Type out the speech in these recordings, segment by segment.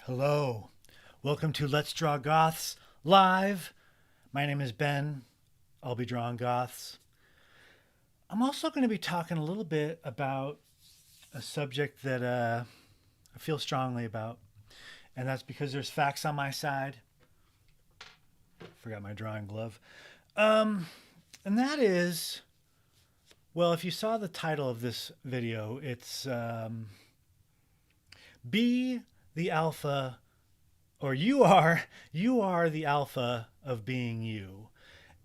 Hello. Welcome to Let's Draw Goths live. My name is Ben. I'll be drawing Goths. I'm also going to be talking a little bit about a subject that I feel strongly about, and that's because there's facts on my side. Forgot my drawing glove. Um, and that is, well, if you saw the title of this video, it's Be the Alpha, or you are the alpha of being you.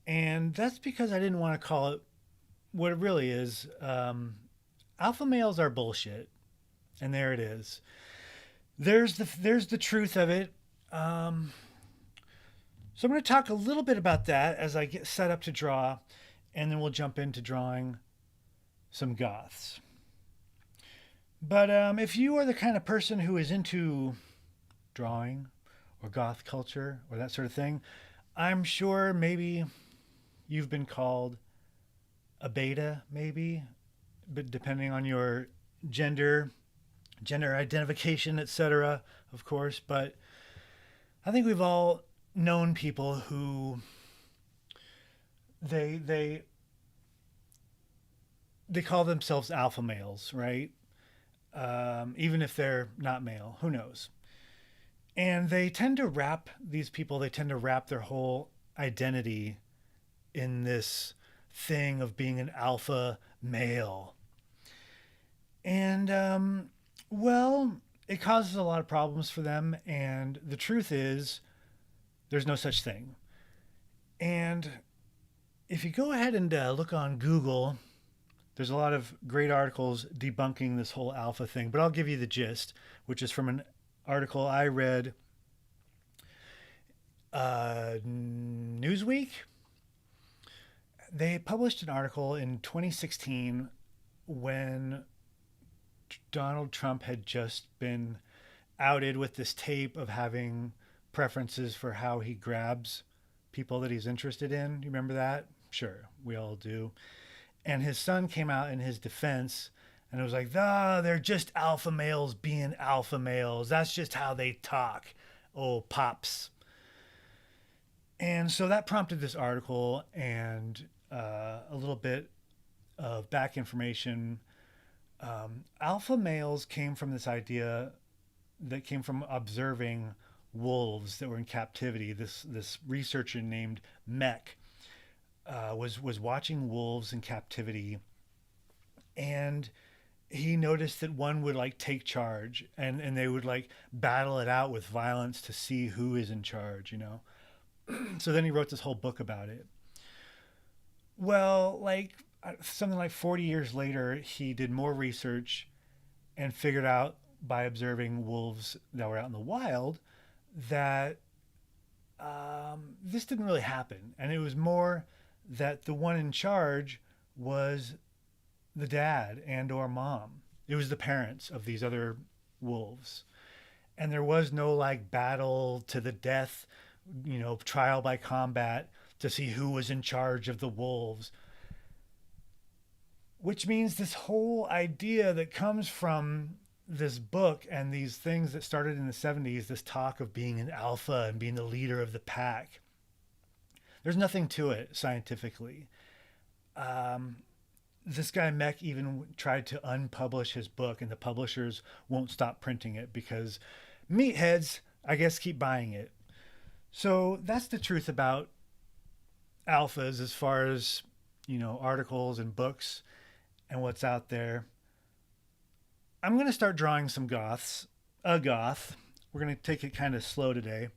And that's because I didn't want to call it what it really is. Alpha males are bullshit, and there it is. There's the truth of it. So I'm going to talk a little bit about that as I get set up to draw, and then we'll jump into drawing some goths. But if you are the kind of person who is into drawing or goth culture or that sort of thing, I'm sure maybe you've been called a beta, maybe, but depending on your gender, gender identification, etc., of course. But I think we've all known people who they they they call themselves alpha males, right? Even if they're not male, who knows? And they tend to wrap their whole identity in this thing of being an alpha male. And, well, it causes a lot of problems for them. And the truth is, there's no such thing. And if you go ahead and look on Google, there's a lot of great articles debunking this whole alpha thing. But I'll give you the gist, which is from an article I read Newsweek. They published an article in 2016 when Donald Trump had just been outed with this tape of having preferences for how he grabs people that he's interested in. You remember that? Sure, we all do. And his son came out in his defense and it was like, ah, they're just alpha males being alpha males. That's just how they talk. Oh, pops. And so that prompted this article and a little bit of back information. Alpha males came from this idea that came from observing wolves that were in captivity. This researcher named Meck was watching wolves in captivity, and he noticed that one would like take charge, and they would like battle it out with violence to see who is in charge, you know. So then he wrote this whole book about it. Well, like something like 40 years later, he did more research and figured out by observing wolves that were out in the wild that this didn't really happen. And it was more that the one in charge was the dad and or mom. It was the parents of these other wolves. And there was no like battle to the death, you know, trial by combat to see who was in charge of the wolves. Which means this whole idea that comes from this book and these things that started in the 70s, this talk of being an alpha and being the leader of the pack, there's nothing to it scientifically. This guy Meck even tried to unpublish his book, and the publishers won't stop printing it because meatheads, I guess, keep buying it. So that's the truth about alphas as far as, you know, articles and books and what's out there. I'm going to start drawing some goths, a goth. We're going to take it kind of slow today.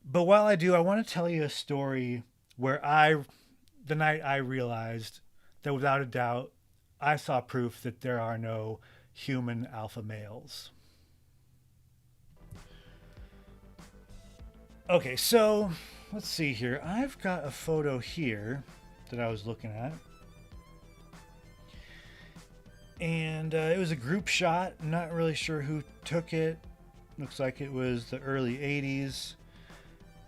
But while I do, I want to tell you a story where the night I realized that without a doubt, I saw proof that there are no human alpha males. Okay, so let's see here. I've got a photo here that I was looking at. And it was a group shot. I'm not really sure who took it. Looks like it was the early 80s.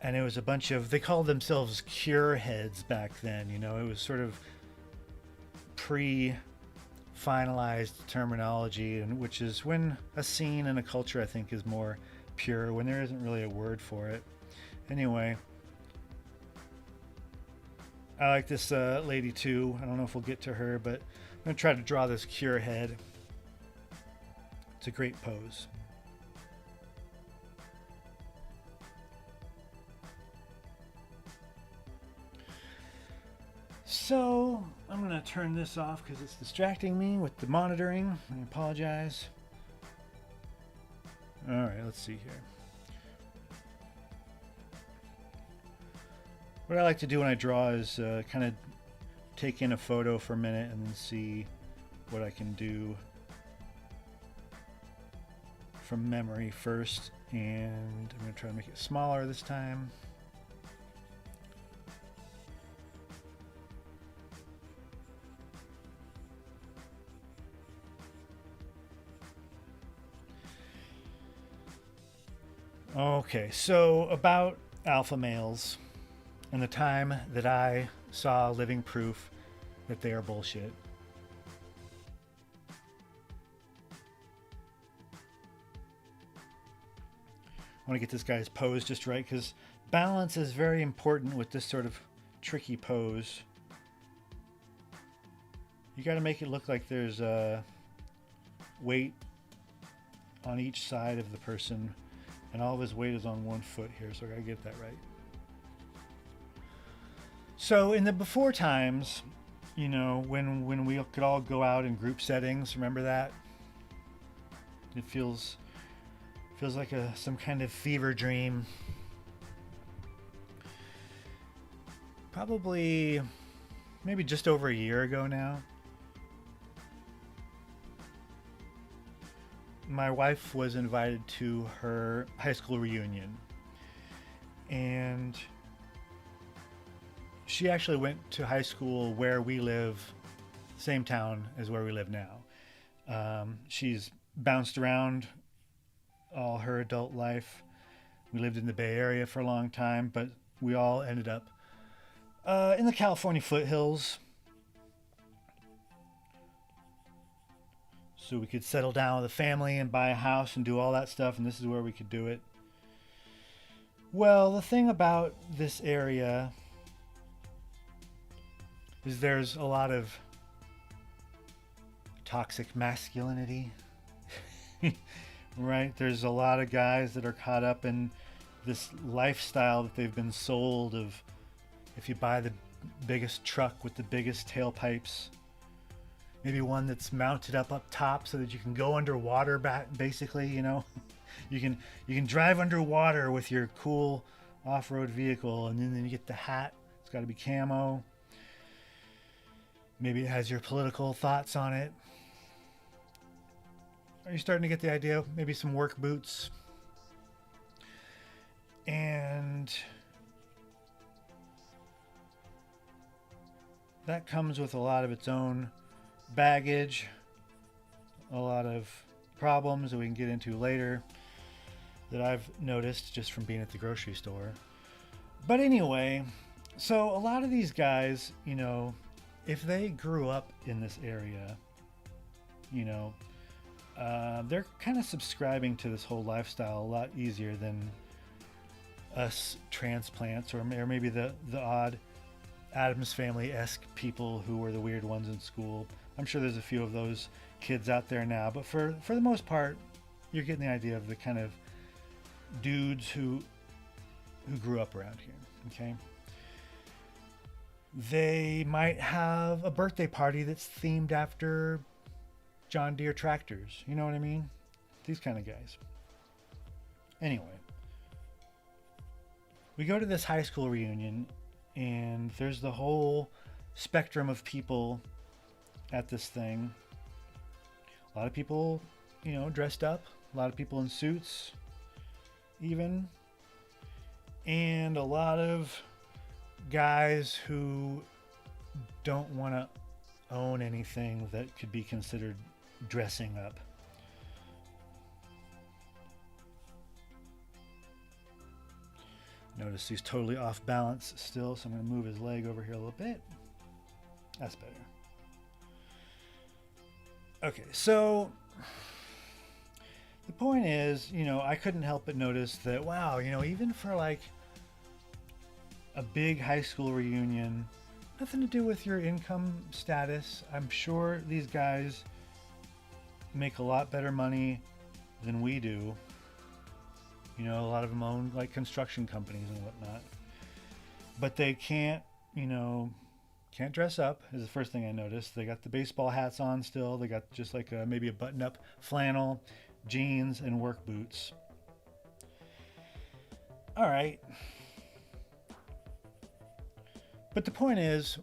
And it was a bunch of, they called themselves cure heads back then. You know, it was sort of pre finalized terminology, and which is when a scene and a culture, I think, is more pure when there isn't really a word for it. Anyway, I like this lady too. I don't know if we'll get to her, but I'm going to try to draw this cure head. It's a great pose. So I'm going to turn this off because it's distracting me with the monitoring. I apologize. All right, let's see here. What I like to do when I draw is kind of take in a photo for a minute and then see what I can do from memory first. And I'm going to try to make it smaller this time. Okay, so about alpha males and the time that I saw living proof that they are bullshit. I want to get this guy's pose just right because balance is very important with this sort of tricky pose. You got to make it look like there's a weight on each side of the person, and all of his weight is on one foot here, so I gotta get that right. So in the before times, you know, when we could all go out in group settings, remember that? It feels like some kind of fever dream. Probably maybe just over a year ago now. My wife was invited to her high school reunion, and she actually went to high school where we live, same town as where we live now. She's bounced around all her adult life. We lived in the Bay Area for a long time, but we all ended up in the California foothills. So we could settle down with a family and buy a house and do all that stuff, and this is where we could do it. Well, the thing about this area is there's a lot of toxic masculinity, right? There's a lot of guys that are caught up in this lifestyle that they've been sold of if you buy the biggest truck with the biggest tailpipes, maybe one that's mounted up top so that you can go underwater basically, you know. You can drive underwater with your cool off-road vehicle, and then you get the hat. It's got to be camo. Maybe it has your political thoughts on it. Are you starting to get the idea? Maybe some work boots. And that comes with a lot of its own baggage, a lot of problems that we can get into later that I've noticed just from being at the grocery store. But anyway, so a lot of these guys, you know, if they grew up in this area, you know, they're kind of subscribing to this whole lifestyle a lot easier than us transplants, or maybe the odd Addams Family-esque people who were the weird ones in school. I'm sure there's a few of those kids out there now, but for the most part, you're getting the idea of the kind of dudes who grew up around here, okay? They might have a birthday party that's themed after John Deere tractors. You know what I mean? These kind of guys. Anyway, we go to this high school reunion, and there's the whole spectrum of people at this thing. A lot of people, you know, dressed up. A lot of people in suits, even. And a lot of guys who don't want to own anything that could be considered dressing up. Notice he's totally off balance still, so I'm going to move his leg over here a little bit. That's better. Okay, so the point is, I couldn't help but notice that, wow, even for like a big high school reunion, nothing to do with your income status. I'm sure these guys make a lot better money than we do. A lot of them own like construction companies and whatnot. But they can't dress up is the first thing I noticed. They got the baseball hats on still. They got just like maybe a button-up flannel, jeans, and work boots. All right. But the point is,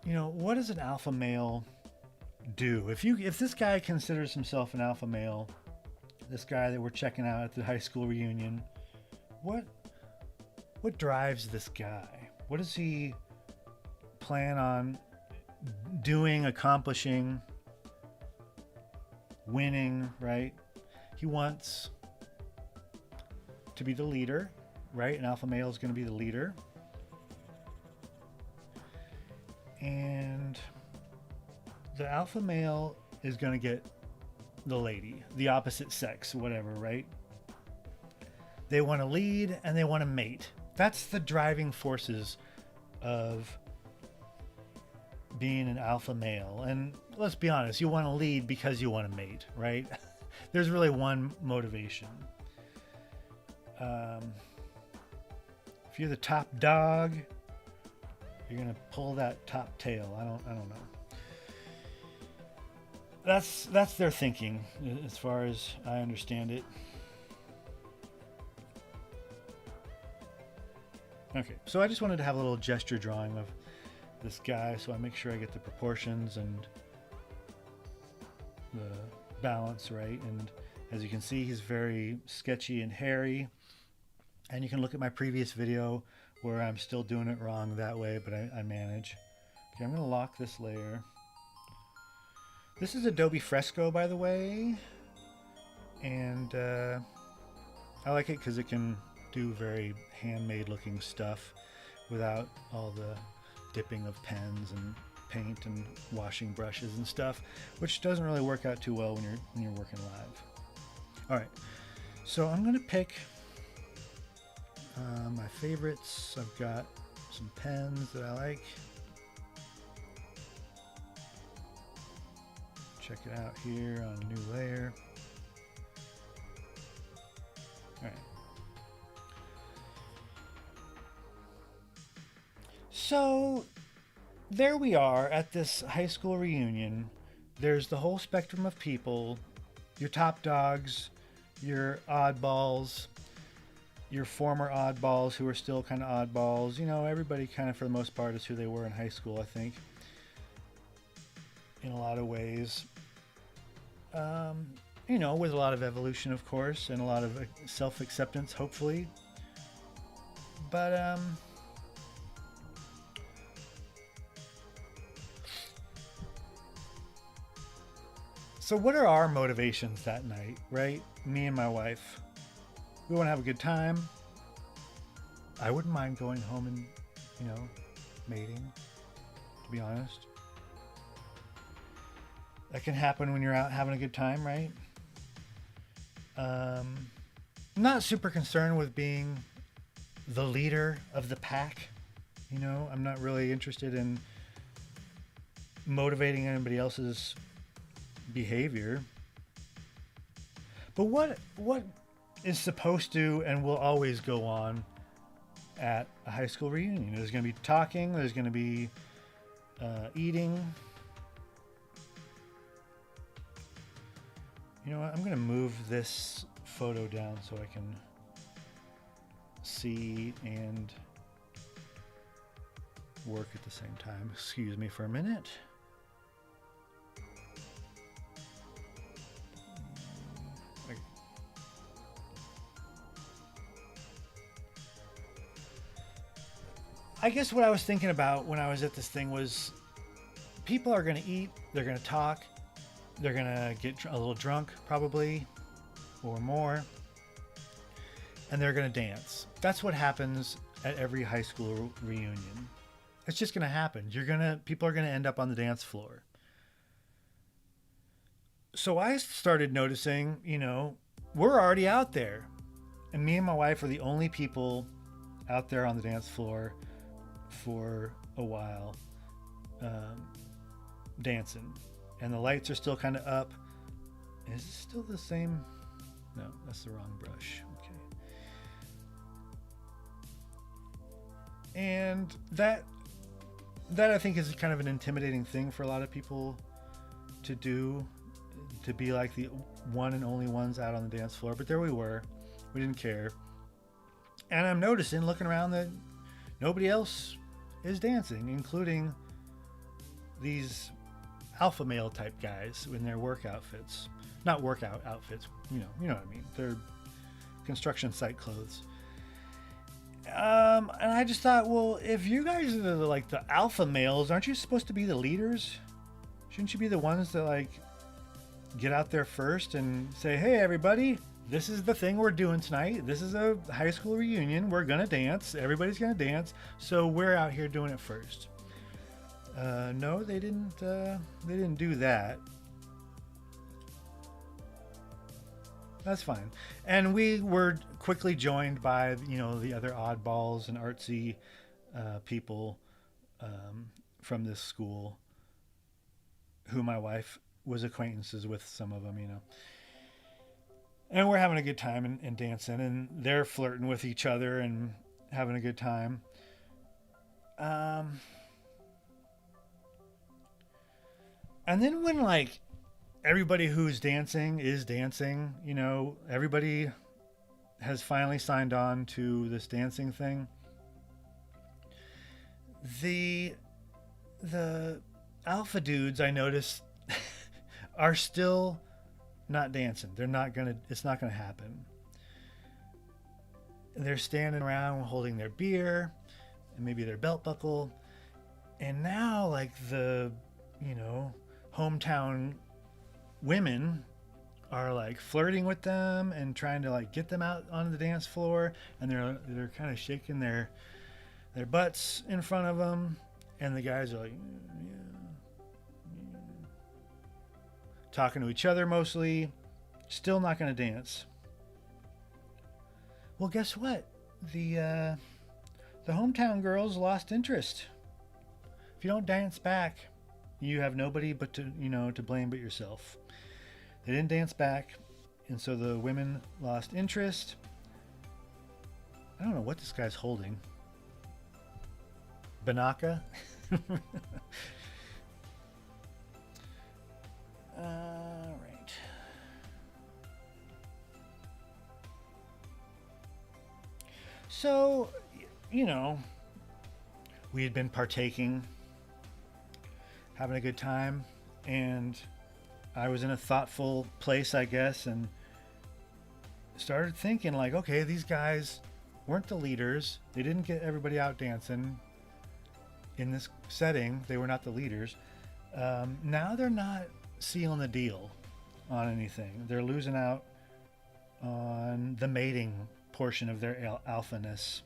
what does an alpha male do? If this guy considers himself an alpha male, this guy that we're checking out at the high school reunion, what drives this guy? What does he plan on doing, accomplishing, winning, right? He wants to be the leader, right? An alpha male is going to be the leader. And the alpha male is going to get the lady, the opposite sex, whatever, right? They want to lead and they want to mate. That's the driving forces of being an alpha male. And let's be honest, you want to lead because you want to mate, right? There's really one motivation. If you're the top dog, you're gonna pull that top tail. I don't know. That's their thinking, as far as I understand it. Okay, so I just wanted to have a little gesture drawing of this guy, so I make sure I get the proportions and the balance right. And as you can see, he's very sketchy and hairy. And you can look at my previous video where I'm still doing it wrong that way, but I manage. Okay, I'm going to lock this layer. This is Adobe Fresco, by the way. And I like it because it can do very handmade looking stuff without all the dipping of pens and paint and washing brushes and stuff, which doesn't really work out too well when you're working live. All right, so I'm gonna pick my favorites. I've got some pens that I like. Check it out here on a new layer. All right. So there we are at this high school reunion. There's the whole spectrum of people, your top dogs, your oddballs, your former oddballs who are still kind of oddballs. Everybody kind of for the most part is who they were in high school, I think, in a lot of ways. With a lot of evolution, of course, and a lot of self-acceptance, hopefully. But, so what are our motivations that night, right? Me and my wife. We want to have a good time. I wouldn't mind going home and, mating, to be honest. That can happen when you're out having a good time, right? I'm not super concerned with being the leader of the pack. I'm not really interested in motivating anybody else's behavior. But what is supposed to and will always go on at a high school reunion? There's going to be talking. There's going to be eating. You know what? I'm going to move this photo down so I can see and work at the same time. Excuse me for a minute. I guess what I was thinking about when I was at this thing was people are going to eat, they're going to talk, they're going to get a little drunk probably or more, and they're going to dance. That's what happens at every high school reunion. It's just going to happen. People are going to end up on the dance floor. So I started noticing, we're already out there. And me and my wife are the only people out there on the dance floor for a while, um, dancing. And the lights are still kind of up. Is it still the same? No, that's the wrong brush. Okay. And that I think is kind of an intimidating thing for a lot of people to do, to be like the one and only ones out on the dance floor. But there we were. We didn't care. And I'm noticing, looking around, that nobody else is dancing, including these alpha male type guys in their work outfits. Not workout outfits, you know what I mean. They're construction site clothes. And I just thought, well, if you guys are like the alpha males, aren't you supposed to be the leaders? Shouldn't you be the ones that like get out there first and say, hey, everybody, this is the thing we're doing tonight. This is a high school reunion. We're gonna dance. Everybody's gonna dance. So we're out here doing it first. No, they didn't. They didn't do that. That's fine. And we were quickly joined by the other oddballs and artsy people from this school, who my wife was acquaintances with some of them. And we're having a good time and dancing, and they're flirting with each other and having a good time. And then when like everybody who's dancing is dancing, everybody has finally signed on to this dancing thing. The alpha dudes, I noticed, are still not dancing. It's not gonna happen. They're standing around holding their beer and maybe their belt buckle. And now like the, hometown women are like flirting with them and trying to like get them out onto the dance floor, and they're kind of shaking their butts in front of them, and the guys are like, yeah. Talking to each other mostly, still not going to dance. Well, guess what? The hometown girls lost interest. If you don't dance back, you have nobody but to blame but yourself. They didn't dance back, and so the women lost interest. I don't know what this guy's holding. Banaka? All right. So, we had been partaking, having a good time, and I was in a thoughtful place, I guess, and started thinking like, okay, these guys weren't the leaders. They didn't get everybody out dancing in this setting. They were not the leaders. Now they're not sealing the deal on anything. They're losing out on the mating portion of their alphaness.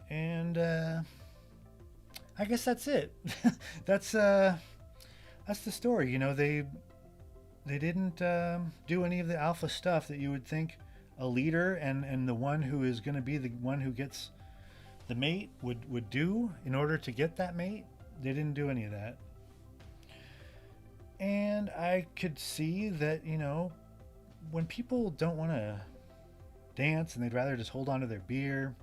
And I guess that's it. That's the story. They didn't do any of the alpha stuff that you would think a leader and the one who is going to be the one who gets the mate would do in order to get that mate. They didn't do any of that. And I could see that, when people don't want to dance and they'd rather just hold on to their beer,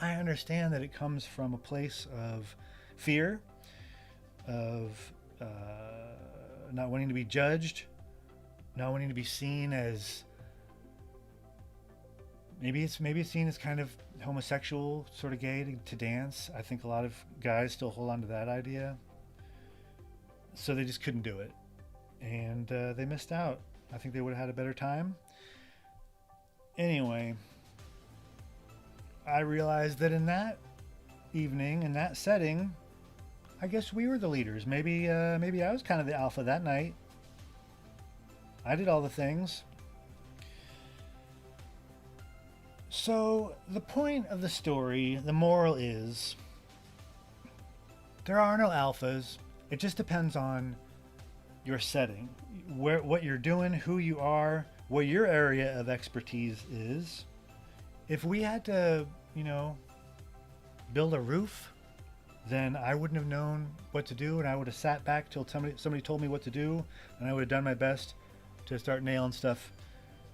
I understand that it comes from a place of fear, of not wanting to be judged, not wanting to be seen as maybe it's seen as kind of homosexual, sort of gay to dance. I think a lot of guys still hold on to that idea, so they just couldn't do it, and they missed out. I think they would have had a better time. Anyway, I realized that in that evening, in that setting, I guess we were the leaders. Maybe I was kind of the alpha that night. I did all the things. So the point of the story, the moral is, there are no alphas. It just depends on your setting, what you're doing, who you are, what your area of expertise is. If we had to, you know, build a roof, then I wouldn't have known what to do, and I would have sat back till somebody told me what to do, and I would have done my best to start nailing stuff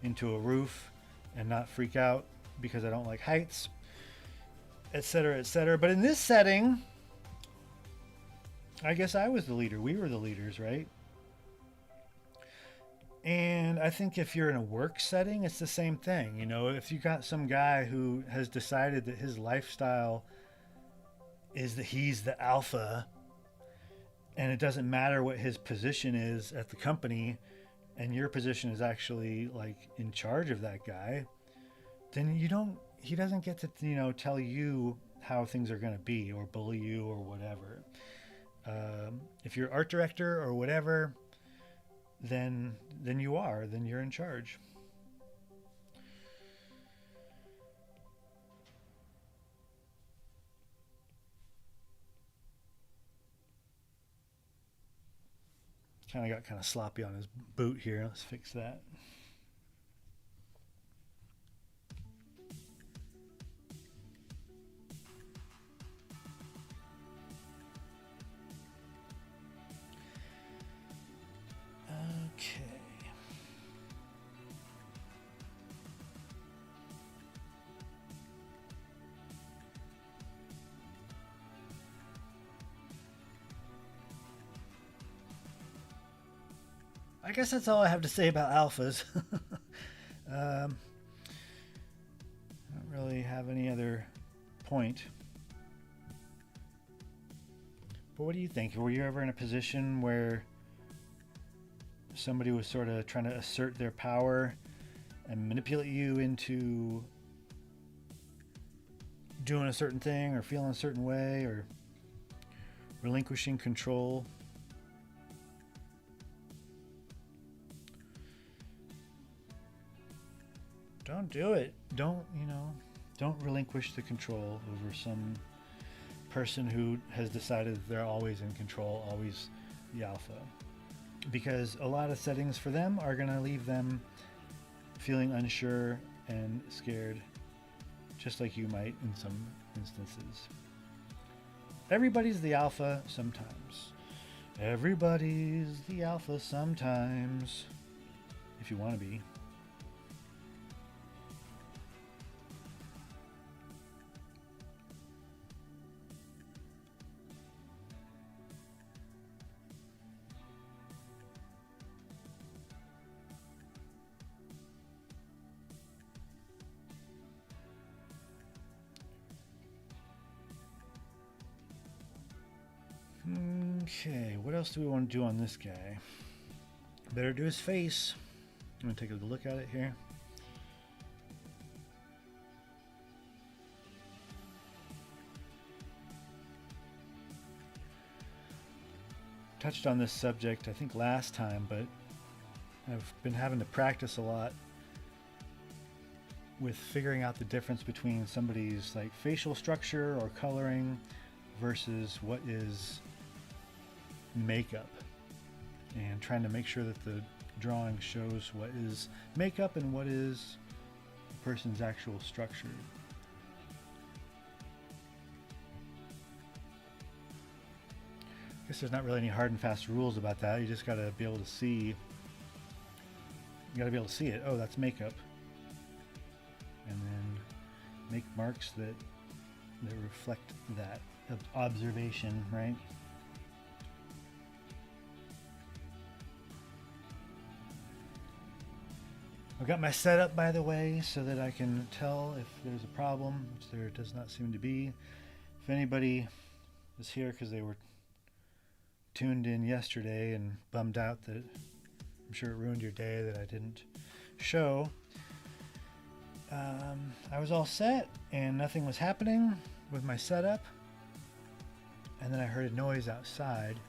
into a roof and not freak out because I don't like heights, etc., etc. But in this setting, I guess I was the leader. We were the leaders, right? And I think if you're in a work setting, it's the same thing. You know, if you got some guy who has decided that his lifestyle is that he's the alpha, and it doesn't matter what his position is at the company, and your position is actually like in charge of that guy, then he doesn't get to, you know, tell you how things are going to be or bully you or whatever. If you're art director or whatever, then you're in charge. Got kind of sloppy on his boot here. Let's fix that. Okay. I guess that's all I have to say about alphas. I don't really have any other point. But what do you think? Were you ever in a position where somebody was sort of trying to assert their power and manipulate you into doing a certain thing or feeling a certain way or relinquishing control? Don't do it. Don't relinquish the control over some person who has decided they're always in control, always the alpha. Because a lot of settings for them are going to leave them feeling unsure and scared, just like you might in some instances. Everybody's the alpha sometimes. Everybody's the alpha sometimes, if you want to be. Okay, what else do we want to do on this guy? Better do his face. I'm going to take a look at it here. Touched on this subject, I think, last time, but I've been having to practice a lot with figuring out the difference between somebody's like facial structure or coloring versus what is makeup, and trying to make sure that the drawing shows what is makeup and what is a person's actual structure. I guess there's not really any hard and fast rules about that. You just got to be able to see. You got to be able to see it. Oh, that's makeup, and then make marks that reflect that observation, right? I've got my setup, by the way, so that I can tell if there's a problem, which there does not seem to be. If anybody is here because they were tuned in yesterday and bummed out that I'm sure it ruined your day that I didn't show, I was all set and nothing was happening with my setup. And then I heard a noise outside,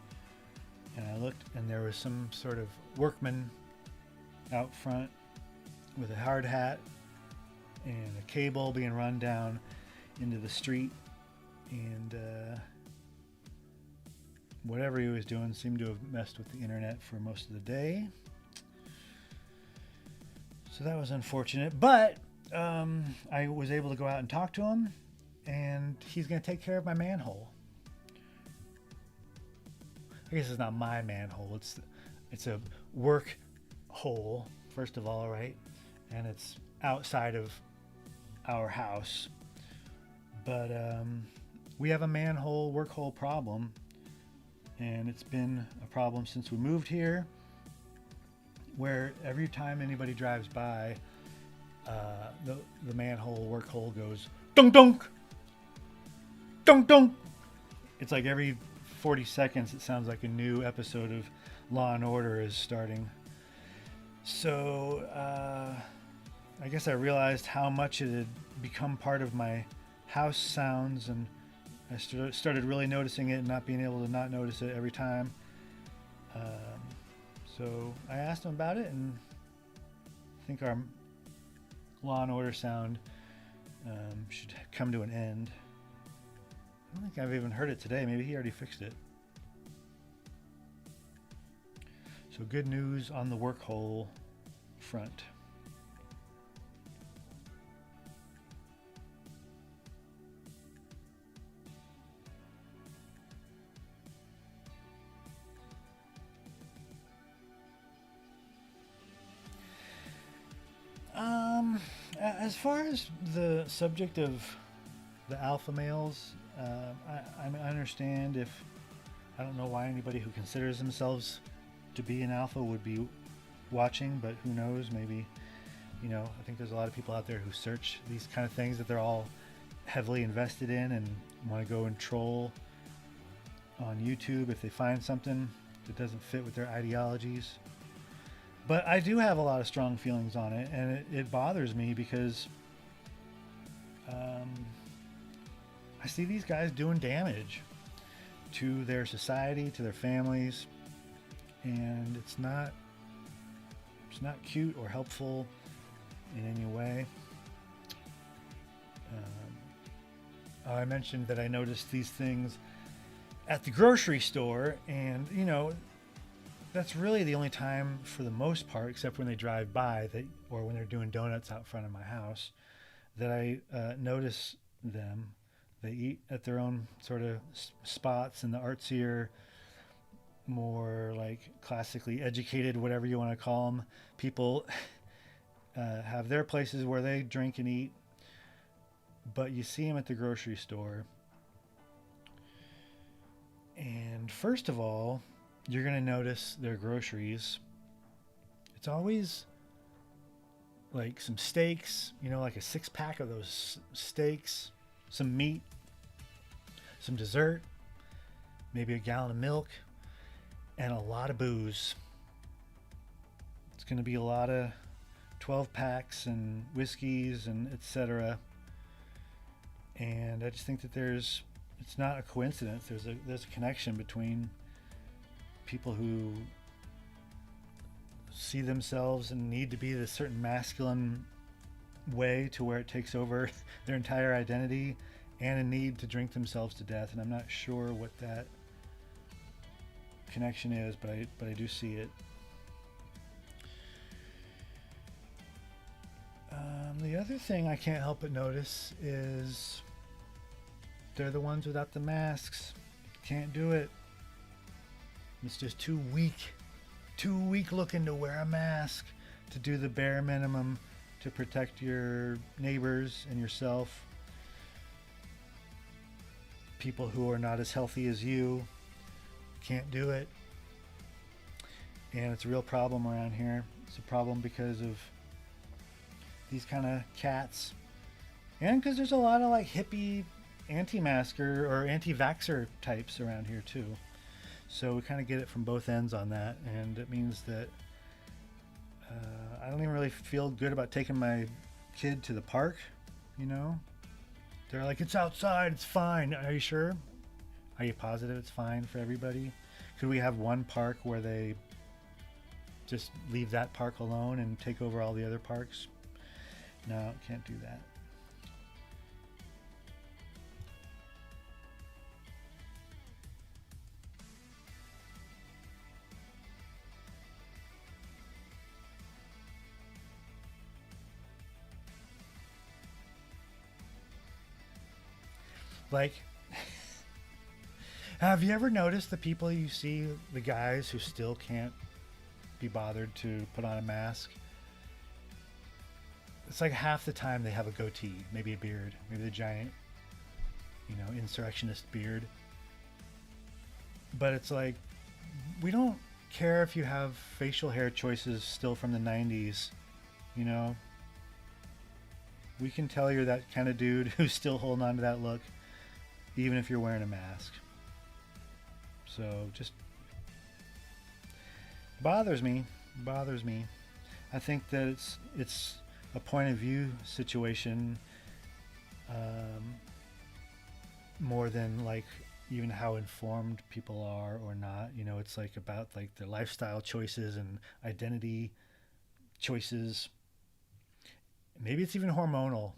and I looked, and there was some sort of workman out front with a hard hat and a cable being run down into the street, and whatever he was doing seemed to have messed with the internet for most of the day. So that was unfortunate. But I was able to go out and talk to him, and he's going to take care of my manhole. I guess it's not my manhole. It's a work hole, first of all, right? And it's outside of our house. But we have a manhole, work hole problem, and it's been a problem since we moved here, where every time anybody drives by, the manhole, work hole goes dunk dunk, dunk dunk. It's like every 40 seconds it sounds like a new episode of Law and Order is starting. So I guess I realized how much it had become part of my house sounds, and I started really noticing it and not being able to not notice it every time. So I asked him about it, and I think our Law and Order sound should come to an end. I don't think I've even heard it today. Maybe he already fixed it. So good news on the work hole front. As far as the subject of the alpha males, I understand if I don't know why anybody who considers themselves to be an alpha would be watching, but who knows? Maybe, I think there's a lot of people out there who search these kind of things that they're all heavily invested in and want to go and troll on YouTube if they find something that doesn't fit with their ideologies. But I do have a lot of strong feelings on it, and it bothers me because I see these guys doing damage to their society, to their families, and it's not cute or helpful in any way. I mentioned that I noticed these things at the grocery store, and that's really the only time, for the most part, except when they drive by, or when they're doing donuts out front of my house, that I notice them. They eat at their own sort of spots, and the artsier, more like classically educated, whatever you want to call them, people have their places where they drink and eat. But you see them at the grocery store. And first of all, you're going to notice their groceries. It's always like some steaks, like a 6-pack of those steaks, some meat, some dessert, maybe a gallon of milk, and a lot of booze. It's going to be a lot of 12 packs and whiskeys and etc. And I just think that it's not a coincidence. There's a connection between people who see themselves and need to be this certain masculine way to where it takes over their entire identity, and a need to drink themselves to death. And I'm not sure what that connection is, but I do see it. The other thing I can't help but notice is they're the ones without the masks. Can't do it. It's just too weak looking to wear a mask, to do the bare minimum to protect your neighbors and yourself. People who are not as healthy as you can't do it. And it's a real problem around here. It's a problem because of these kind of cats, and because there's a lot of like hippie anti-masker or anti-vaxxer types around here too. So we kind of get it from both ends on that, and it means that I don't even really feel good about taking my kid to the park. They're like, it's outside, it's fine. Are you sure? Are you positive it's fine for everybody? Could we have one park where they just leave that park alone and take over all the other parks? No, can't do that. Like, have you ever noticed the people you see, the guys who still can't be bothered to put on a mask? It's like half the time they have a goatee, maybe a beard, maybe the giant, insurrectionist beard. But it's like, we don't care if you have facial hair choices still from the 90s, you know? We can tell you're that kind of dude who's still holding on to that look, even if you're wearing a mask. So just bothers me. Bothers me. I think that it's a point of view situation, more than like even how informed people are or not. It's like about like their lifestyle choices and identity choices. Maybe it's even hormonal.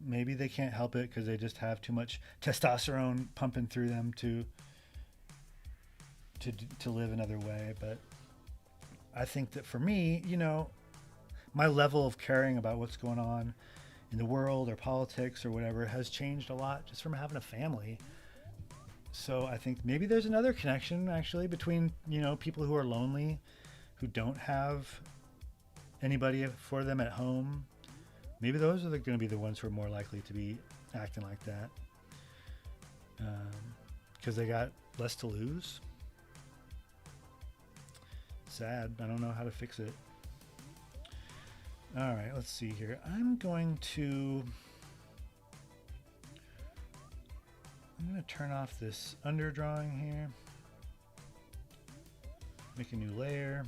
Maybe they can't help it because they just have too much testosterone pumping through them to live another way. But I think that for me, my level of caring about what's going on in the world or politics or whatever has changed a lot just from having a family. So I think maybe there's another connection actually between, people who are lonely, who don't have anybody for them at home. Maybe those are going to be the ones who are more likely to be acting like that, because they got less to lose. Sad. I don't know how to fix it. All right, let's see here. I'm going to turn off this underdrawing here. Make a new layer.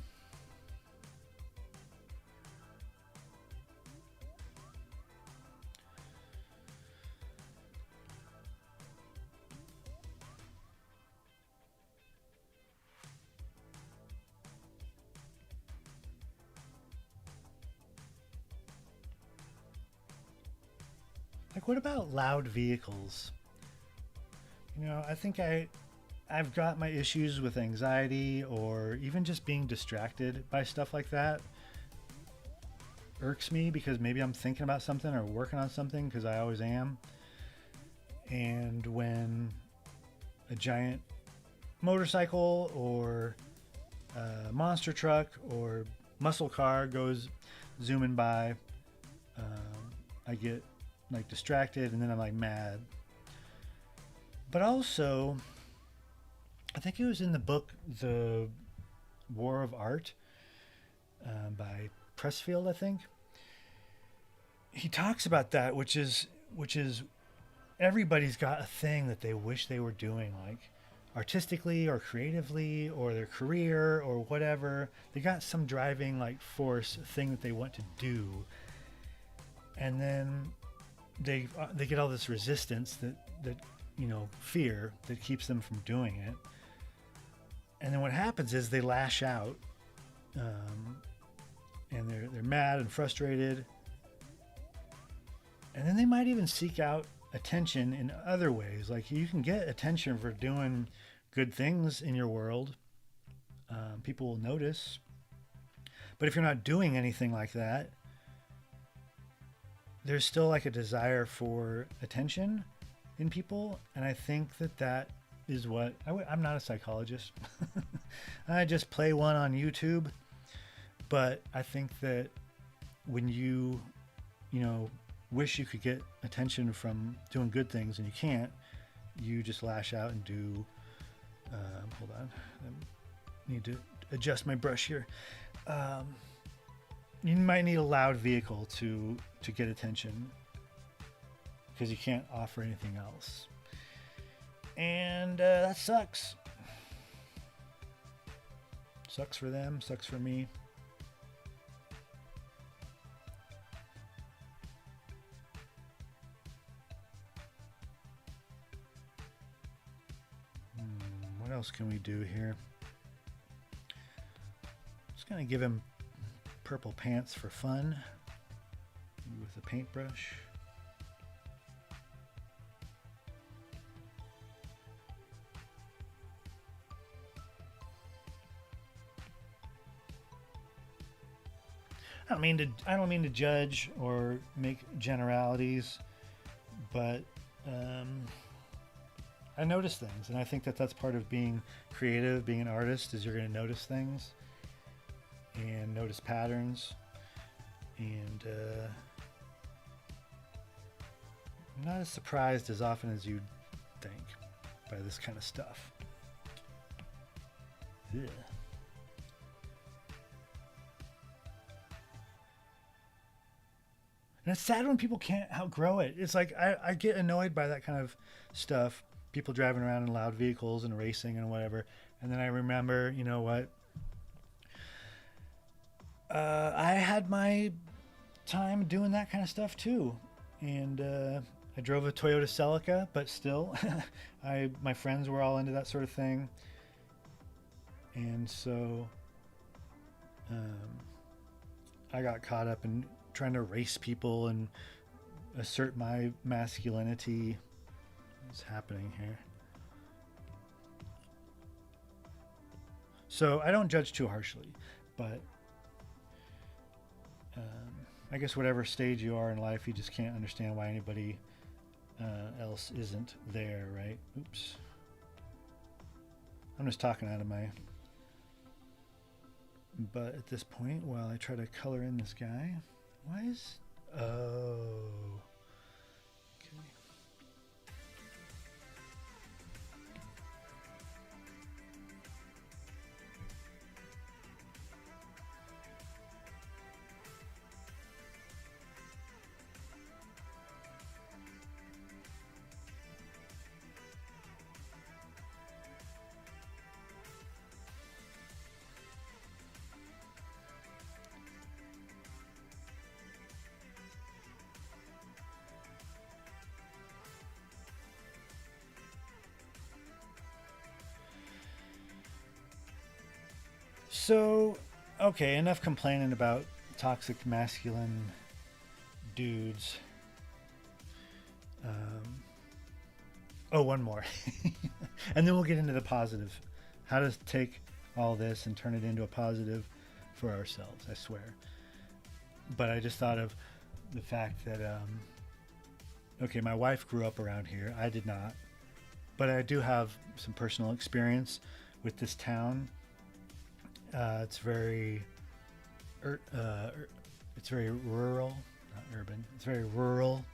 Like, what about loud vehicles? I think I've got my issues with anxiety or even just being distracted by stuff like that. Irks me because maybe I'm thinking about something or working on something, because I always am. And when a giant motorcycle or a monster truck or muscle car goes zooming by, I get like distracted and then I'm like mad. But also, I think it was in the book The War of Art, by Pressfield, I think. He talks about that, which is everybody's got a thing that they wish they were doing, like artistically or creatively or their career or whatever. They got some driving like force thing that they want to do, and then they get all this resistance that fear that keeps them from doing it. And then what happens is they lash out, and they're mad and frustrated, and then they might even seek out attention in other ways. Like, you can get attention for doing good things in your world. People will notice. But if you're not doing anything like that, there's still like a desire for attention in people. And I think that is what I'm not a psychologist. I just play one on YouTube. But I think that when you wish you could get attention from doing good things and you can't, you just lash out and do. Hold on, I need to adjust my brush here. You might need a loud vehicle to get attention, because you can't offer anything else, and that sucks. Sucks for them, sucks for me. What else can we do here? Just gonna give him purple pants for fun with a paintbrush. I don't mean to judge or make generalities, but I notice things, and I think that that's part of being creative, being an artist, is you're going to notice things and notice patterns. And I'm not as surprised as often as you'd think by this kind of stuff. Ugh. And it's sad when people can't outgrow it. It's like I get annoyed by that kind of stuff. People driving around in loud vehicles and racing and whatever. And then I remember, you know what? I had my time doing that kind of stuff too. And I drove a Toyota Celica, but still, my friends were all into that sort of thing. And so I got caught up in trying to race people and assert my masculinity. What's happening here? So I don't judge too harshly, but I guess whatever stage you are in life, you just can't understand why anybody else isn't there, right? Oops. I'm just talking out of my butt at this point while I try to color in this guy. Why is... Oh. Okay. So, okay, enough complaining about toxic masculine dudes. One more. And then we'll get into the positive. How to take all this and turn it into a positive for ourselves, I swear. But I just thought of the fact that, okay, my wife grew up around here. I did not. But I do have some personal experience with this town. It's very rural, not urban. It's very rural.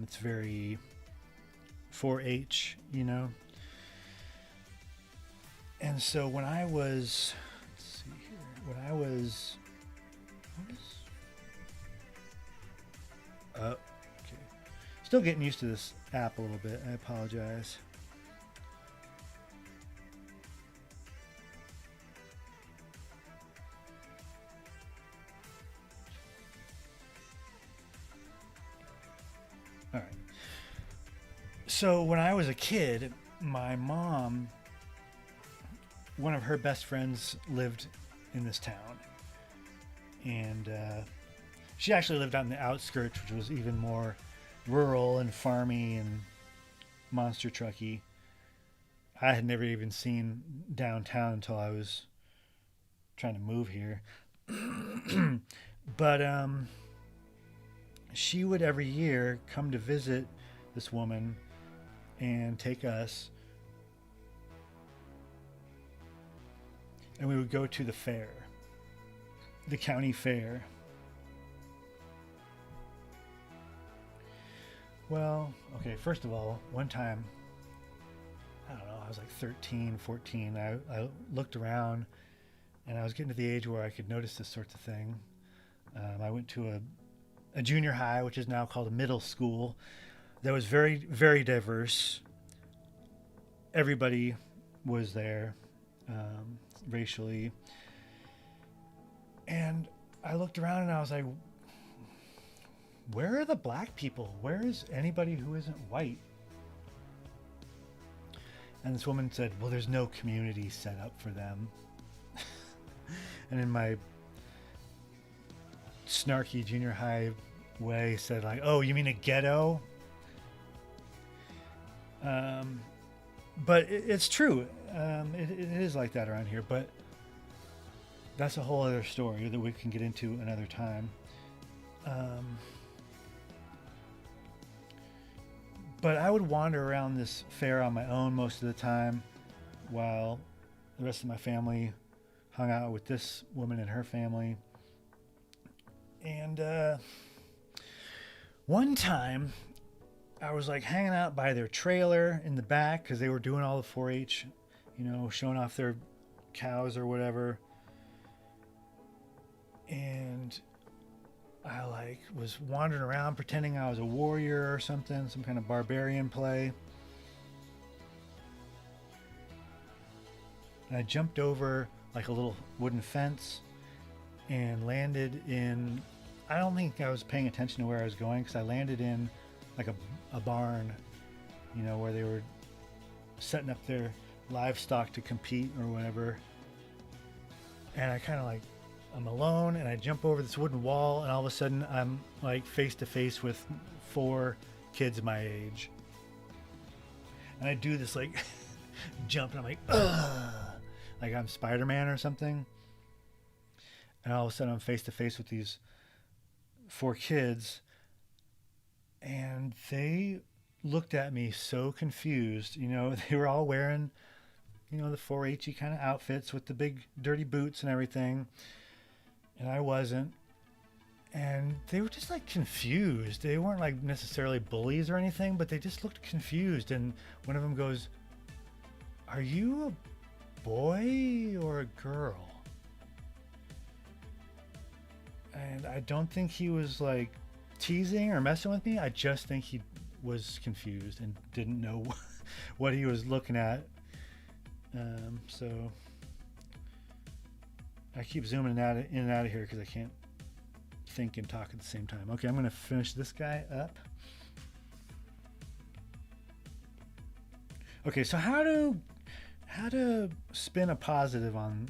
It's very 4-H, you know. And so when I was, let's see here, when I was, okay, still getting used to this app a little bit. I apologize. All right. So when I was a kid, my mom, one of her best friends lived in this town. And she actually lived out in the outskirts, which was even more rural and farmy and monster trucky. I had never even seen downtown until I was trying to move here. But she would every year come to visit this woman and take us, and we would go to the fair, the county fair. Well, okay, first of all, one time, I don't know, I was like 13, 14, I looked around and I was getting to the age where I could notice this sorts of thing. I went to a junior high, which is now called a middle school, that was very, very diverse. Everybody was there, racially. And I looked around and I was like, where are the black people? Where is anybody who isn't white? And this woman said, well, there's no community set up for them. And in my snarky junior high way said like, oh, you mean a ghetto? But it's true. It is like that around here, but that's a whole other story that we can get into another time. But I would wander around this fair on my own most of the time while the rest of my family hung out with this woman and her family. And one time I was like hanging out by their trailer in the back because they were doing all the 4-H, showing off their cows or whatever. And I like was wandering around pretending I was a warrior or something, some kind of barbarian play. And I jumped over like a little wooden fence and landed in, I don't think I was paying attention to where I was going because I landed in like a barn, where they were setting up their livestock to compete or whatever. And I kind of like, I'm alone and I jump over this wooden wall and all of a sudden I'm like face to face with 4 kids my age. And I do this like jump and I'm like, ugh, like I'm Spider-Man or something. And all of a sudden I'm face to face with these 4 kids and they looked at me so confused. They were all wearing, the 4-H kind of outfits with the big dirty boots and everything. And I wasn't. And they were just like confused. They weren't like necessarily bullies or anything, but they just looked confused. And one of them goes, "Are you a boy or a girl?" And I don't think he was like teasing or messing with me. I just think he was confused and didn't know what he was looking at. So I keep zooming in and out of here because I can't think and talk at the same time. Okay, I'm going to finish this guy up. Okay, so how to spin a positive on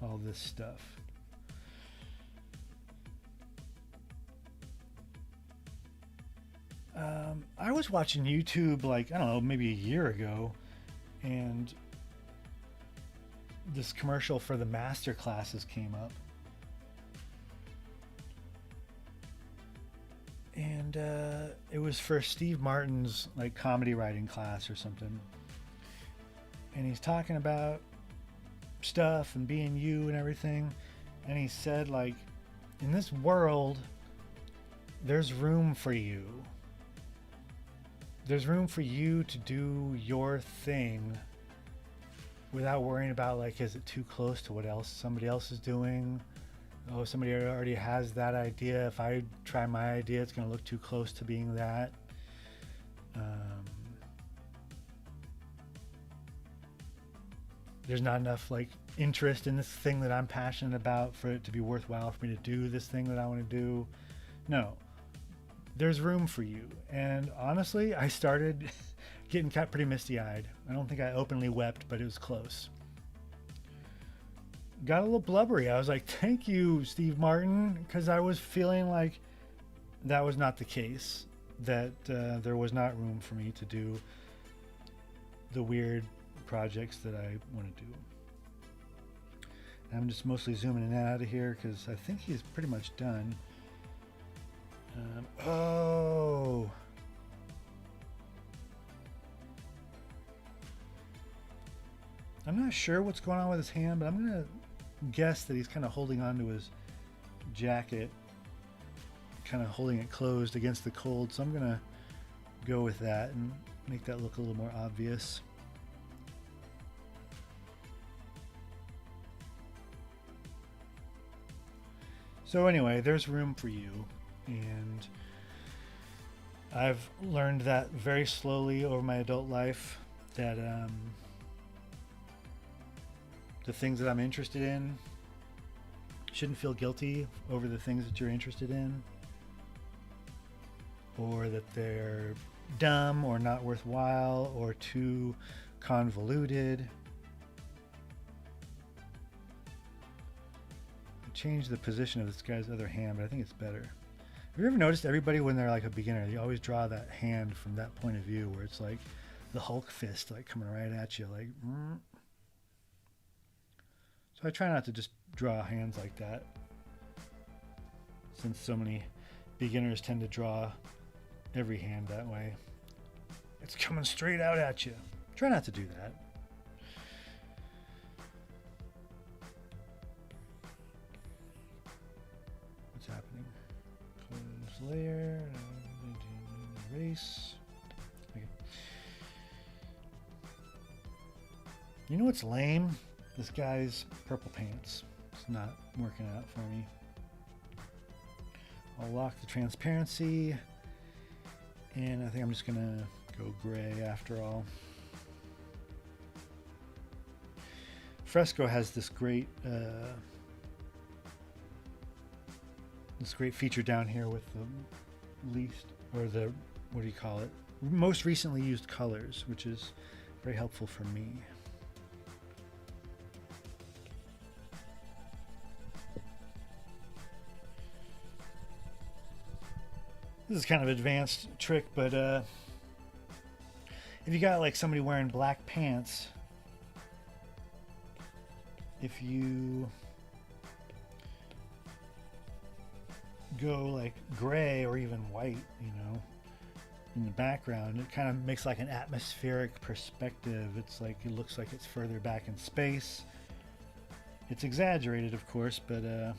all this stuff? I was watching YouTube like, I don't know, maybe a year ago, and this commercial for the master classes came up. And it was for Steve Martin's like comedy writing class or something. And he's talking about stuff and being you and everything. And he said like, in this world, there's room for you. There's room for you to do your thing without worrying about like, is it too close to what else somebody else is doing? Oh, somebody already has that idea. If I try my idea, it's going to look too close to being that. There's not enough like interest in this thing that I'm passionate about for it to be worthwhile for me to do this thing that I want to do. No, there's room for you. And honestly, I started getting pretty misty-eyed. I don't think I openly wept, but it was close. Got a little blubbery. I was like, thank you, Steve Martin, because I was feeling like that was not the case, that there was not room for me to do the weird projects that I want to do. And I'm just mostly zooming in and out of here because I think he's pretty much done. Oh. I'm not sure what's going on with his hand, but I'm going to guess that he's kind of holding on to his jacket, kind of holding it closed against the cold. So I'm going to go with that and make that look a little more obvious. So anyway, there's room for you. And I've learned that very slowly over my adult life, that the things that I'm interested in, shouldn't feel guilty over the things that you're interested in, or that they're dumb or not worthwhile or too convoluted. I changed the position of this guy's other hand, but I think it's better. Have you ever noticed everybody when they're like a beginner, they always draw that hand from that point of view where it's like the Hulk fist like coming right at you, like So I try not to just draw hands like that, since so many beginners tend to draw every hand that way. It's coming straight out at you. Try not to do that. What's happening? Close layer. Erase. Okay. You know what's lame? This guy's purple pants. It's not working out for me. I'll lock the transparency. And I think I'm just gonna go gray after all. Fresco has this great feature down here with the least, or the, what do you call it? Most recently used colors, which is very helpful for me. This is kind of an advanced trick, but if you got like somebody wearing black pants, if you go like gray or even white, you know, in the background, it kind of makes like an atmospheric perspective. It's like it looks like it's further back in space. It's exaggerated, of course, but I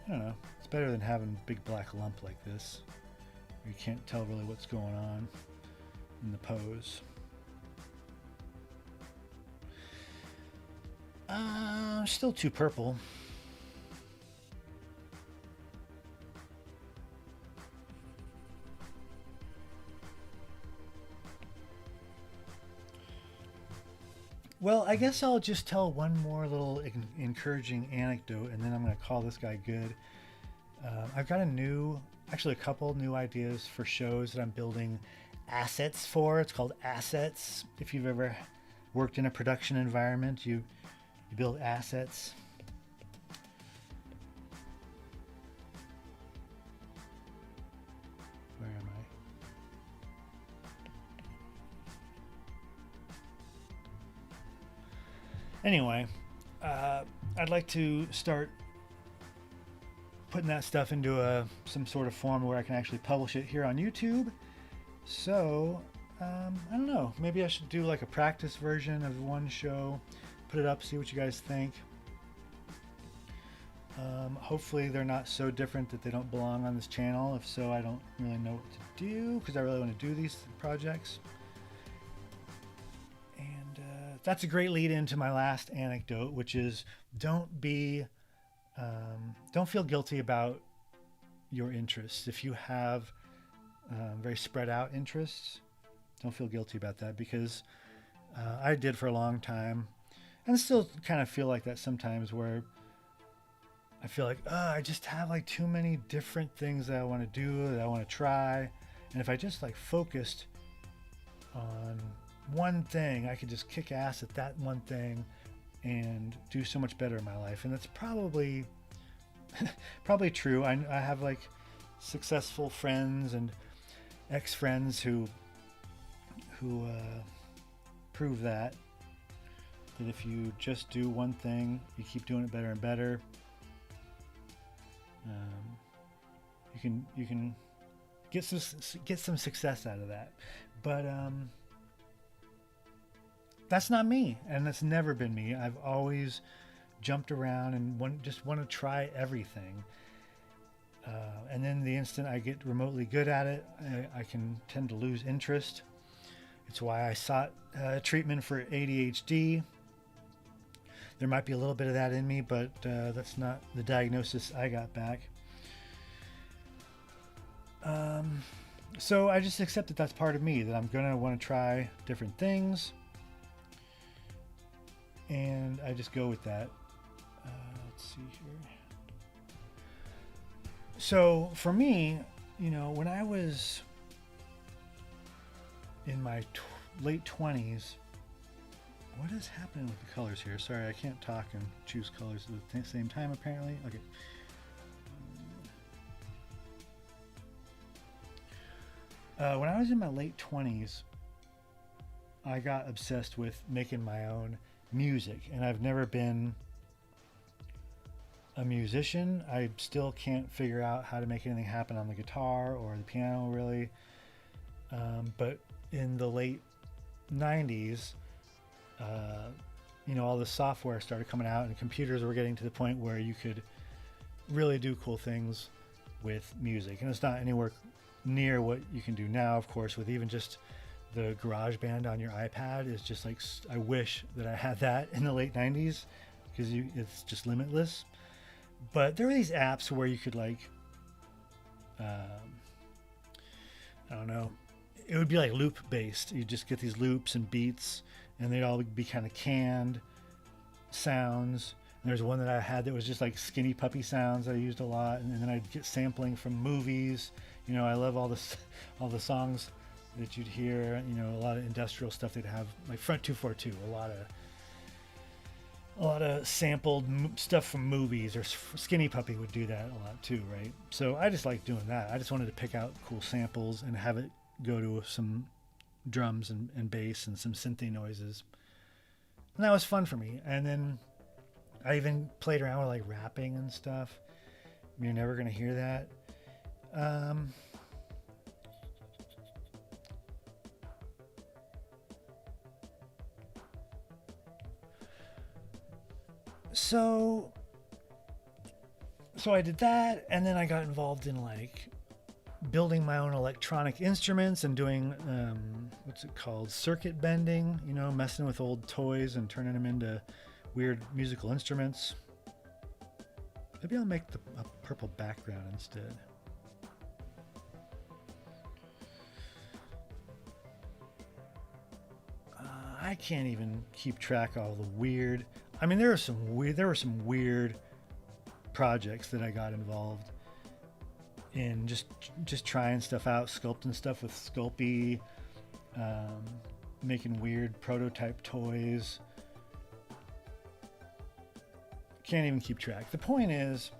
don't know. It's better than having a big black lump like this. You can't tell really what's going on in the pose. Still too purple. Well, I guess I'll just tell one more little encouraging anecdote, and then I'm going to call this guy good. I've got actually a couple new ideas for shows that I'm building assets for. It's called Assets. If you've ever worked in a production environment, you build assets. Where am I? Anyway, I'd like to start putting that stuff into some sort of form where I can actually publish it here on YouTube. So, I don't know. Maybe I should do like a practice version of one show, put it up, see what you guys think. Hopefully they're not so different that they don't belong on this channel. If so, I don't really know what to do because I really want to do these projects. And that's a great lead into my last anecdote, which is don't feel guilty about your interests. If you have very spread out interests, don't feel guilty about that, because I did for a long time, and still kind of feel like that sometimes, where I feel like I just have like too many different things that I want to do, that I want to try, and if I just like focused on one thing, I could just kick ass at that one thing and do so much better in my life. And that's probably true. I have like successful friends and ex-friends who prove that if you just do one thing, you keep doing it better and better, you can get some success out of that. But that's not me, and that's never been me. I've always jumped around and just want to try everything. And then the instant I get remotely good at it, I can tend to lose interest. It's why I sought treatment for ADHD. There might be a little bit of that in me, but that's not the diagnosis I got back. So I just accept that that's part of me, that I'm going to want to try different things. And I just go with that. Let's see here. So for me, you know, when I was in my late 20s, what is happening with the colors here? Sorry, I can't talk and choose colors at the same time, apparently. Okay. When I was in my late 20s, I got obsessed with making my own music, and I've never been a musician. I still can't figure out how to make anything happen on the guitar or the piano, really. But in the late 90s, uh, all the software started coming out, and computers were getting to the point where you could really do cool things with music. And it's not anywhere near what you can do now, of course, with even just the GarageBand on your iPad is just like, I wish that I had that in the late 90s because it's just limitless. But there were these apps where you could like, um, I don't know, it would be like loop based. You just get these loops and beats, and they'd all be kind of canned sounds. And there's one that I had that was just like skinny puppy sounds that I used a lot, and then I'd get sampling from movies. I love all the songs that you'd hear. A lot of industrial stuff they'd have, like Front 242, a lot of sampled stuff from movies, or Skinny Puppy would do that a lot too, right? So I just like doing that. I just wanted to pick out cool samples and have it go to some drums and bass and some synthy noises. And that was fun for me. And then I even played around with like rapping and stuff. You're never going to hear that. So I did that, and then I got involved in like building my own electronic instruments and doing what's it called, circuit bending, messing with old toys and turning them into weird musical instruments. Maybe I'll make a purple background instead. I can't even keep track of all the weird. I mean, there were some weird projects that I got involved in, just trying stuff out, sculpting stuff with Sculpey, making weird prototype toys. Can't even keep track. The point is,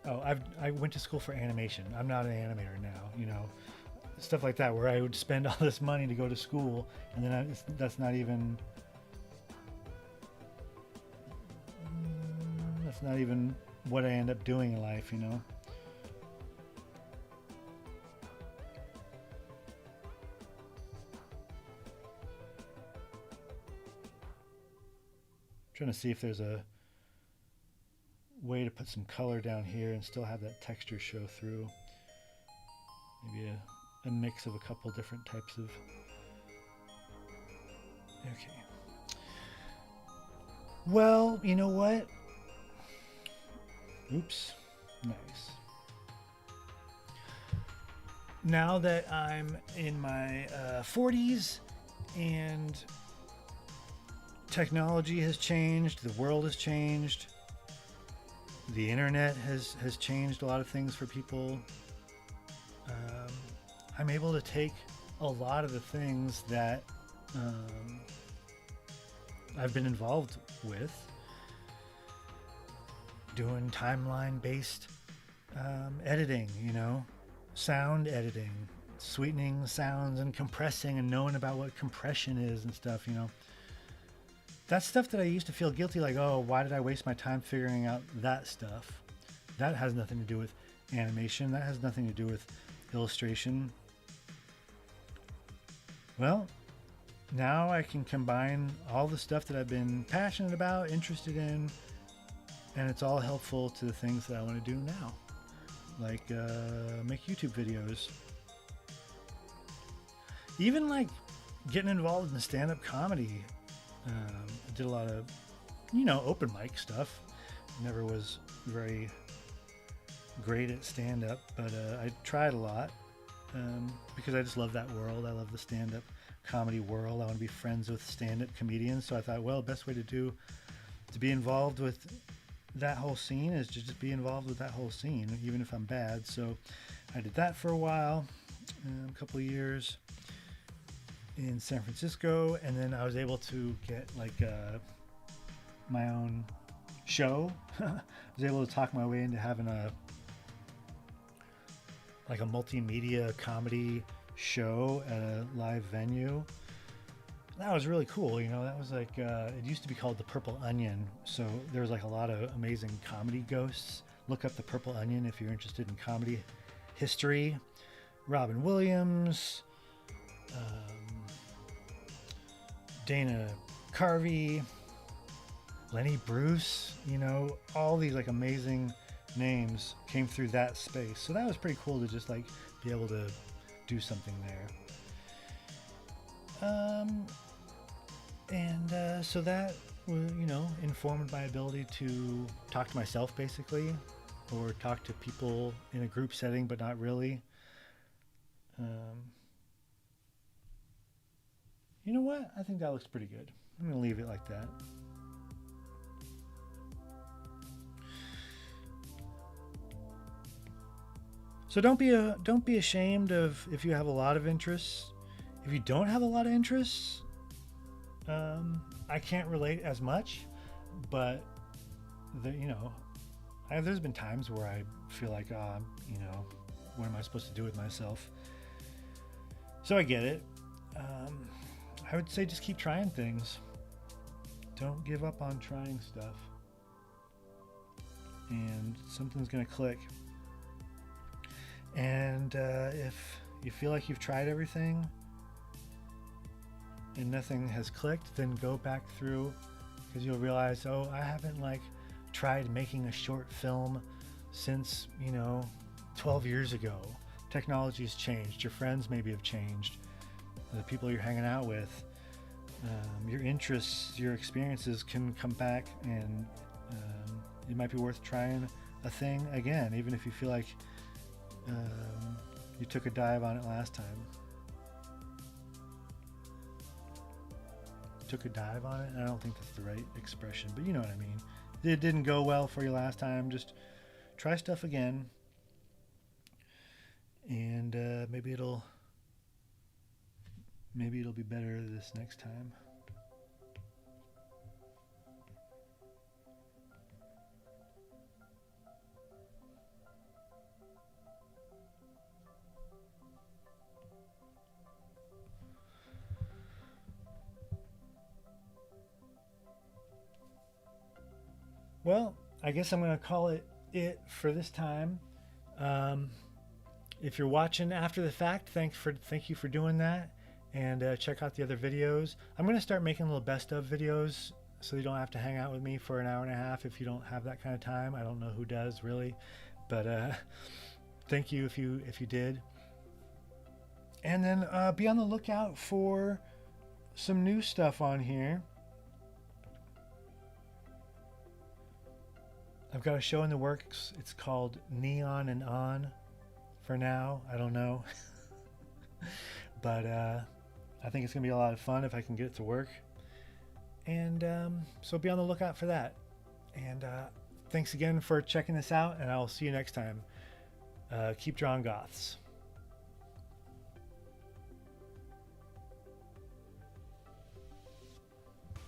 I went to school for animation. I'm not an animator now, stuff like that, where I would spend all this money to go to school, and then that's not even what I end up doing in life, Trying to see if there's a way to put some color down here and still have that texture show through. Maybe a mix of a couple different types of. Okay. Well, you know what? Oops. Nice. Now that I'm in my 40s and technology has changed, the world has changed, the internet has changed a lot of things for people. I'm able to take a lot of the things that I've been involved with, doing timeline-based editing, sound editing, sweetening sounds and compressing and knowing about what compression is and stuff, That's stuff that I used to feel guilty, like, oh, why did I waste my time figuring out that stuff? That has nothing to do with animation. That has nothing to do with illustration. Well, now I can combine all the stuff that I've been passionate about, interested in, and it's all helpful to the things that I want to do now, like make YouTube videos. Even like getting involved in stand-up comedy. I did a lot of, open mic stuff. Never was very great at stand-up, but I tried a lot because I just love that world. I love the stand-up comedy world. I want to be friends with stand-up comedians. So I thought, well, the best way to be involved with that whole scene is to just be involved with that whole scene, even if I'm bad. So I did that for a while, a couple of years in San Francisco, and then I was able to get like my own show. I was able to talk my way into having a multimedia comedy show at a live venue. That was really cool. That was like it used to be called the Purple Onion, so there was like a lot of amazing comedy ghosts. Look up the Purple Onion if you're interested in comedy history. Robin Williams, um, Dana Carvey, Lenny Bruce, you know, all these like amazing names came through that space. So that was pretty cool to just like be able to do something there. So that, you know, informed my ability to talk to myself basically, or talk to people in a group setting, but not really. Um, you know what? I think that looks pretty good. I'm going to leave it like that. So don't be ashamed of if you have a lot of interests. If you don't have a lot of interests, I can't relate as much, but you know, there's been times where I feel like, you know, what am I supposed to do with myself? So I get it. I would say just keep trying things. Don't give up on trying stuff, and something's gonna click. And if you feel like you've tried everything and nothing has clicked, then go back through, because you'll realize, oh, I haven't like tried making a short film since, you know, 12 years ago. Technology's changed. Your friends maybe have changed. The people you're hanging out with, your interests, your experiences can come back, and it might be worth trying a thing again, even if you feel like you took a dive on it last time. Took a dive on it? I don't think that's the right expression, but you know what I mean. It didn't go well for you last time. Just try stuff again, and maybe it'll be better this next time. Well, I guess I'm going to call it for this time. Um, if you're watching after the fact, thank you for doing that, and check out the other videos. I'm going to start making little best of videos, so you don't have to hang out with me for an hour and a half if you don't have that kind of time. I don't know who does really, but thank you if you did. And then be on the lookout for some new stuff on here. I've got a show in the works. It's called Neon and On. For now, I don't know. But I think it's going to be a lot of fun if I can get it to work. And so be on the lookout for that. And thanks again for checking this out, and I'll see you next time. Keep drawing goths.